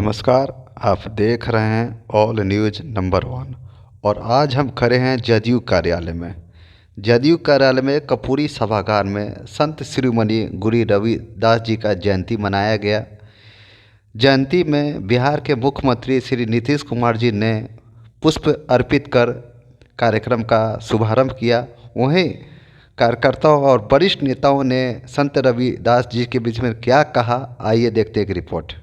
नमस्कार। आप देख रहे हैं ऑल न्यूज़ नंबर 1 और आज हम खड़े हैं जदयू कार्यालय में। जदयू कार्यालय में कपूरी सभागार में संत शिरोमणि गुरु रविदास जी का जयंती मनाया गया। जयंती में बिहार के मुख्यमंत्री श्री नीतीश कुमार जी ने पुष्प अर्पित कर कार्यक्रम का शुभारंभ किया। वहीं कार्यकर्ताओं और वरिष्ठ नेताओं ने संत रविदास जी के बीच में क्या कहा, आइए देखते एक रिपोर्ट।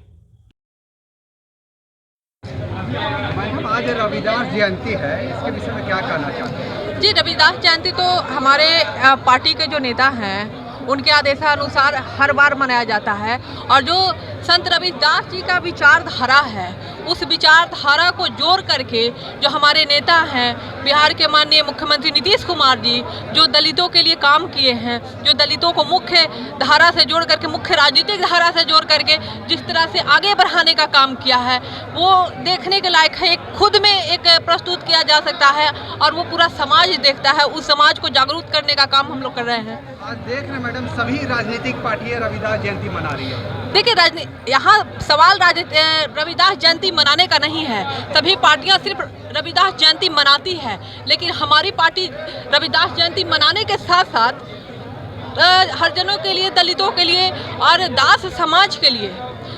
आज रविदास जयंती है, इसके विषय में क्या कहना चाहते हैं? जी, रविदास जयंती तो हमारे पार्टी के जो नेता हैं उनके आदेशानुसार हर बार मनाया जाता है और जो संत रविदास जी का विचारधारा है उस विचारधारा को जोड़ करके जो हमारे नेता हैं बिहार के माननीय मुख्यमंत्री नीतीश कुमार जी जो दलितों के लिए काम किए हैं, जो दलितों को मुख्य धारा से जोड़ करके, मुख्य राजनीतिक धारा से जोड़ करके जिस तरह से आगे बढ़ाने का काम किया है वो देखने के लायक है। खुद में एक प्रस्तुत किया जा सकता है और वो पूरा समाज देखता है। उस समाज को जागरूक करने का काम हम लोग कर रहे हैं। आज देख रहे हैं मैडम, सभी राजनीतिक पार्टियां रविदास जयंती मना रही है। देखिए, यहाँ सवाल रविदास जयंती मनाने का नहीं है। सभी पार्टियां सिर्फ रविदास जयंती मनाती है, लेकिन हमारी पार्टी रविदास जयंती मनाने के साथ साथ हरिजनों के लिए, दलितों के लिए और दास समाज के लिए,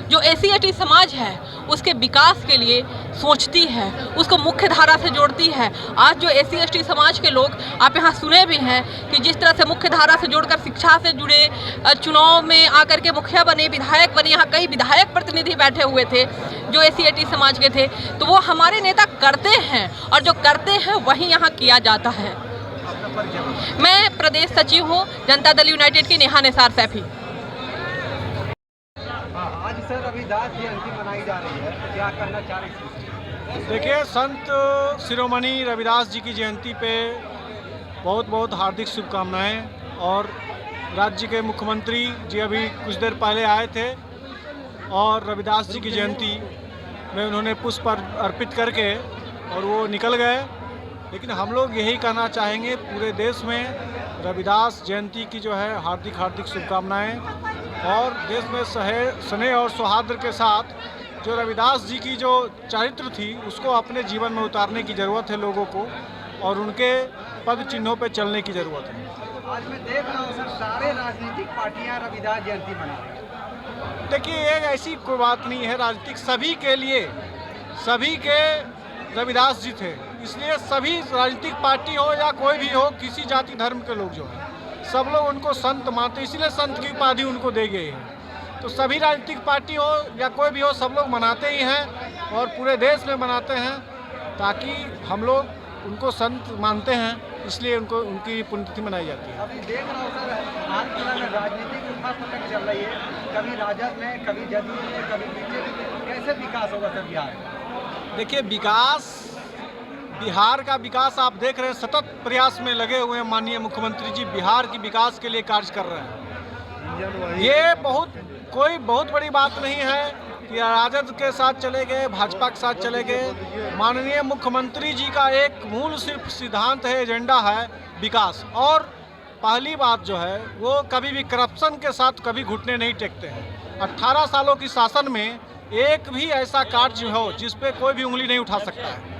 जो SC/ST समाज है उसके विकास के लिए सोचती है, उसको मुख्य धारा से जोड़ती है। आज जो SC/ST समाज के लोग आप यहाँ सुने भी हैं कि जिस तरह से मुख्य धारा से जोड़कर शिक्षा से जुड़े, चुनाव में आकर के मुखिया बने, विधायक बने, यहाँ कई विधायक प्रतिनिधि बैठे हुए थे जो SC/ST समाज के थे, तो वो हमारे नेता करते हैं और जो करते हैं वही यहाँ किया जाता है। मैं प्रदेश सचिव हूँ जनता दल यूनाइटेड की नेहा निसार सैफी। आज सर रविदास जयंती मनाई जा रही है, तो क्या करना चाह रहे हैं? देखिए, संत शिरोमणि रविदास जी की जयंती पे बहुत बहुत हार्दिक शुभकामनाएं। और राज्य के मुख्यमंत्री जी अभी कुछ देर पहले आए थे और रविदास जी की जयंती में उन्होंने पुष्प अर्पित करके और वो निकल गए। लेकिन हम लोग यही कहना चाहेंगे, पूरे देश में रविदास जयंती की जो है हार्दिक शुभकामनाएं और देश में स्नेह और सौहार्द के साथ जो रविदास जी की जो चरित्र थी उसको अपने जीवन में उतारने की ज़रूरत है लोगों को, और उनके पद चिन्हों पर चलने की ज़रूरत है। आज मैं देख रहा हूँ सर, सारे राजनीतिक पार्टियां रविदास जयंती मना रही हैं। देखिए, ये ऐसी कोई बात नहीं है। राजनीतिक सभी के लिए, सभी के रविदास जी थे, इसलिए सभी राजनीतिक पार्टी हो या कोई भी हो, किसी जाति धर्म के लोग जो हैं सब लोग उनको संत मानते, इसीलिए संत की उपाधि उनको दे गए हैं। तो सभी राजनीतिक पार्टी हो या कोई भी हो, सब लोग मनाते ही हैं और पूरे देश में मनाते हैं, ताकि हम लोग उनको संत मानते हैं, इसलिए उनको उनकी पुण्यतिथि मनाई जाती है। अभी देख रहा हूँ सर, हाल फिलहाल में राजनीतिक उठापटक चल रही है, कभी राजद में, कभी जदयू में, कभी BJP में। कैसे विकास होगा सर बिहार में? देखिए, बिहार का विकास आप देख रहे हैं, सतत प्रयास में लगे हुए हैं माननीय मुख्यमंत्री जी, बिहार की विकास के लिए कार्य कर रहे हैं। ये कोई बहुत बड़ी बात नहीं है कि राजद के साथ चले गए, भाजपा के साथ चले गए। माननीय मुख्यमंत्री जी का एक मूल सिर्फ सिद्धांत है, एजेंडा है विकास। और पहली बात जो है वो कभी भी करप्शन के साथ कभी घुटने नहीं टेकते हैं। 18 सालों की शासन में एक भी ऐसा कार्य हो जिस पे कोई भी उंगली नहीं उठा सकता है।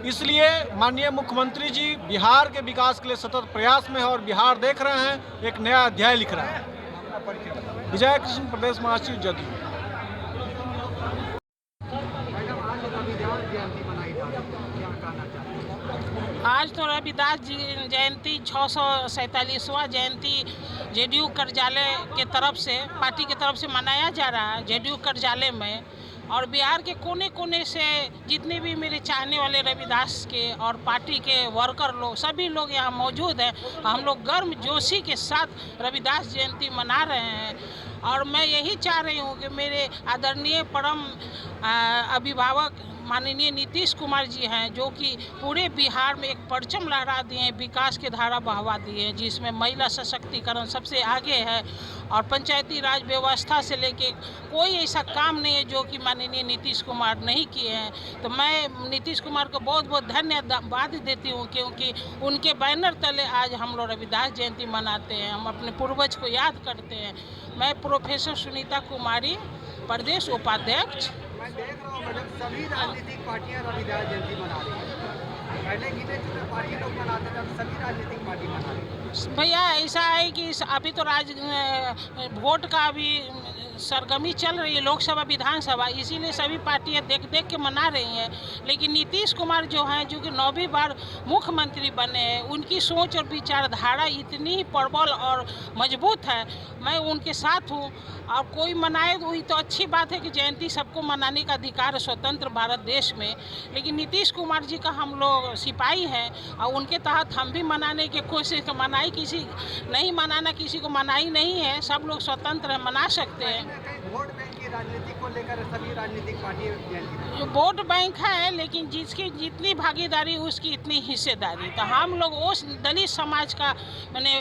इसलिए माननीय मुख्यमंत्री जी बिहार के विकास के लिए सतत प्रयास में है और बिहार देख रहे हैं एक नया अध्याय लिख रहा है। विजय कृष्ण, प्रदेश महासचिव, जदयू। आज तो रविदास जी जयंती 647वां जयंती जदयू कार्यालय के तरफ से, पार्टी के तरफ से मनाया जा रहा है जदयू कार्यालय में। और बिहार के कोने कोने से जितने भी मेरे चाहने वाले रविदास के और पार्टी के वर्कर लोग, सभी लोग यहाँ मौजूद हैं। हम लोग गर्म जोशी के साथ रविदास जयंती मना रहे हैं और मैं यही चाह रही हूँ कि मेरे आदरणीय परम अभिभावक माननीय नीतीश कुमार जी हैं, जो कि पूरे बिहार में एक परचम लहरा दिए हैं, विकास के धारा बहवा दिए हैं, जिसमें महिला सशक्तिकरण सबसे आगे है और पंचायती राज व्यवस्था से लेके कोई ऐसा काम नहीं है जो कि माननीय नीतीश कुमार नहीं किए हैं। तो मैं नीतीश कुमार को बहुत बहुत धन्यवाद देती हूँ, क्योंकि उनके बैनर तले आज हम लोग रविदास जयंती मनाते हैं, हम अपने पूर्वज को याद करते हैं। मैं प्रोफेसर सुनीता कुमारी, प्रदेश उपाध्यक्ष मैं देख रहा हूँ मैडम, सभी राजनीतिक पार्टियां रविदास जयंती मना रही हैं। पहले गिने चुने पार्टी लोग मनाते थे, अब सभी राजनीतिक पार्टी मना रही है। भैया ऐसा है कि अभी तो वोट का अभी सरगर्मी चल रही है, लोकसभा विधानसभा, इसीलिए सभी पार्टियां देख देख के मना रही हैं। लेकिन नीतीश कुमार जो हैं, जो कि 9वीं बार मुख्यमंत्री बने हैं, उनकी सोच और विचारधारा इतनी प्रबल और मजबूत है, मैं उनके साथ हूँ। और कोई मनाए हुई तो अच्छी बात है कि जयंती सबको मनाने का अधिकार है स्वतंत्र भारत देश में। लेकिन नीतीश कुमार जी का हम लोग सिपाही हैं और उनके तहत हम भी मनाने की कोशिश, तो मनाई किसी नहीं, मनाना किसी को मनाई नहीं है, सब लोग स्वतंत्र है, मना सकते हैं। वोट बैंक की राजनीति को लेकर सभी राजनीतिक पार्टी वोट बैंक है, लेकिन जिसकी जितनी भागीदारी उसकी इतनी हिस्सेदारी। तो हम लोग उस दलित समाज का मैंने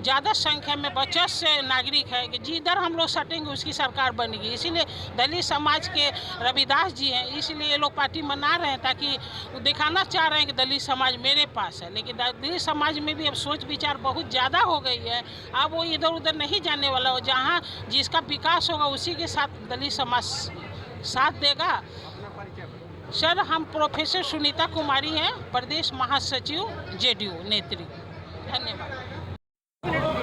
ज़्यादा संख्या में वर्चस्व नागरिक है कि जिधर हम लोग सटेंगे उसकी सरकार बनेगी। इसीलिए दलित समाज के रविदास जी हैं, इसलिए ये लोग पार्टी मना रहे हैं, ताकि दिखाना चाह रहे हैं कि दलित समाज मेरे पास है। लेकिन दलित समाज में भी अब सोच विचार बहुत ज़्यादा हो गई है, अब वो इधर उधर नहीं जाने वाला हो। जहाँ जिसका विकास होगा उसी के साथ दलित समाज साथ देगा। सर, हम प्रोफेसर सुनीता कुमारी हैं, प्रदेश महासचिव जेडीयू नेत्री। धन्यवाद।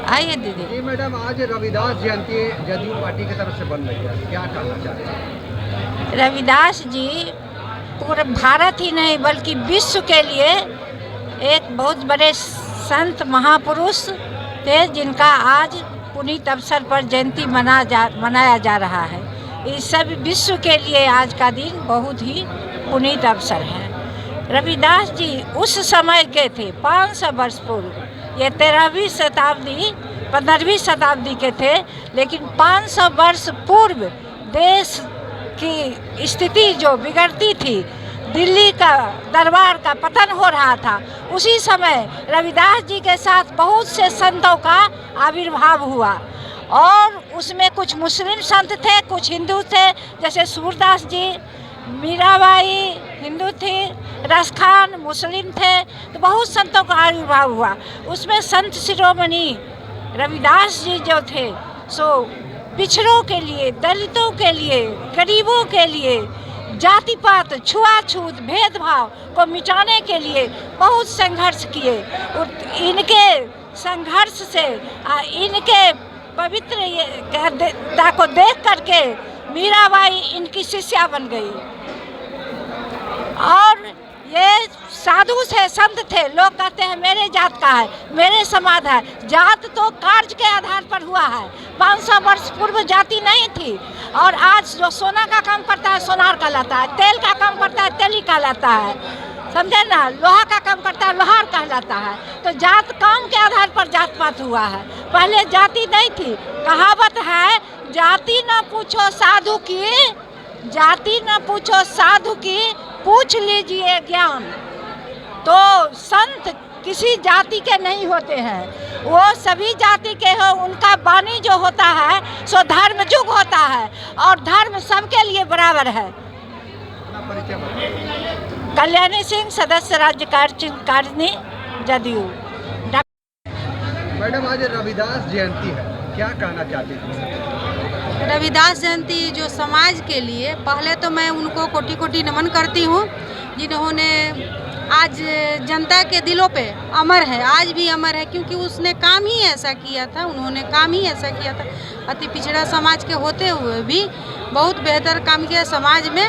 आइए दीदी। जी मैडम, आज रविदास जयंती जदयू पार्टी की तरफ से बन रही है, क्या कहना चाहते हैं? रविदास जी पूरे भारत ही नहीं बल्कि विश्व के लिए एक बहुत बड़े संत महापुरुष थे, जिनका आज पुनीत अवसर पर जयंती मनाया जा रहा है। इस सब विश्व के लिए आज का दिन बहुत ही पुनीत अवसर है। रविदास जी उस समय के थे 500 वर्ष पूर्व, ये 13वीं शताब्दी 15वीं शताब्दी के थे, लेकिन 500 वर्ष पूर्व देश की स्थिति जो बिगड़ती थी, दिल्ली का दरबार का पतन हो रहा था, उसी समय रविदास जी के साथ बहुत से संतों का आविर्भाव हुआ। और उसमें कुछ मुस्लिम संत थे, कुछ हिंदू थे, जैसे सूरदास जी, मीराबाई हिंदू थी, रसखान मुस्लिम थे, तो बहुत संतों का आविर्भाव हुआ। उसमें संत शिरोमणि रविदास जी जो थे, सो पिछड़ों के लिए, दलितों के लिए, गरीबों के लिए, जाति पात, छुआछूत, भेदभाव को मिटाने के लिए बहुत संघर्ष किए। इनके संघर्ष से इनके पवित्रता को देख करके मीराबाई इनकी शिष्या बन गई। और ये साधु थे, संत थे, लोग कहते हैं मेरे जात का है, मेरे समाज है। जात तो कार्य के आधार पर हुआ है, 500 वर्ष पूर्व जाति नहीं थी। और आज जो सोना का काम करता है सोनार कहलाता है, तेल का काम करता है तेली कहलाता है, समझे ना, लोहा का काम करता है लोहार कहलाता है। तो जात काम के आधार पर जात पात हुआ है, पहले जाति नहीं थी। कहावत है, जाति न पूछो साधु की, जाति न पूछो साधु की, पूछ लीजिए ज्ञान। तो संत किसी जाति के नहीं होते हैं, वो सभी जाति के हो। उनका वाणी जो होता है सो धर्म युग होता है, और धर्म सबके लिए बराबर है। कल्याणी सिंह, सदस्य राज्य कार्यकारिणी जदयू। मैडम, आज रविदास जयंती है, क्या कहना चाहते हैं? रविदास जयंती जो समाज के लिए, पहले तो मैं उनको कोटि कोटि नमन करती हूँ, जिन्होंने आज जनता के दिलों पे अमर है, आज भी अमर है, क्योंकि उसने काम ही ऐसा किया था, उन्होंने काम ही ऐसा किया था। अति पिछड़ा समाज के होते हुए भी बहुत बेहतर काम किया। समाज में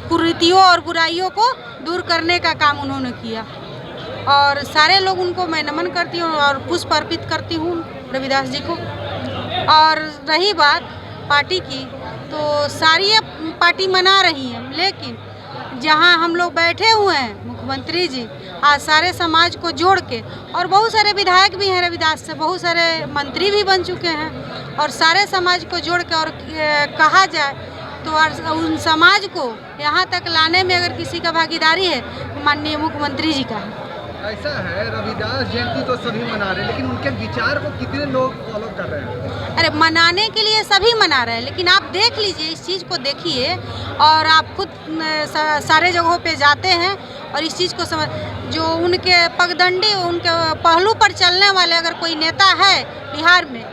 कुरीतियों और बुराइयों को दूर करने का काम उन्होंने किया, और सारे लोग उनको मैं नमन करती हूँ और पुष्प अर्पित करती हूँ रविदास जी को। और रही बात पार्टी की, तो सारी पार्टी मना रही है, लेकिन जहाँ हम लोग बैठे हुए हैं मुख्यमंत्री जी आज सारे समाज को जोड़ के, और बहुत सारे विधायक भी हैं रविदास से, बहुत सारे मंत्री भी बन चुके हैं, और सारे समाज को जोड़ के और कहा जाए तो उन समाज को यहाँ तक लाने में अगर किसी का भागीदारी है तो माननीय मुख्यमंत्री जी का है। ऐसा है, रविदास जयंती तो सभी मना रहे हैं, लेकिन उनके विचार को कितने लोग फॉलो कर रहे हैं? अरे मनाने के लिए सभी मना रहे हैं, लेकिन आप देख लीजिए, इस चीज़ को देखिए, और आप खुद सारे जगहों पे जाते हैं और इस चीज़ को समझ, जो उनके पगडंडी, उनके पहलू पर चलने वाले अगर कोई नेता है बिहार में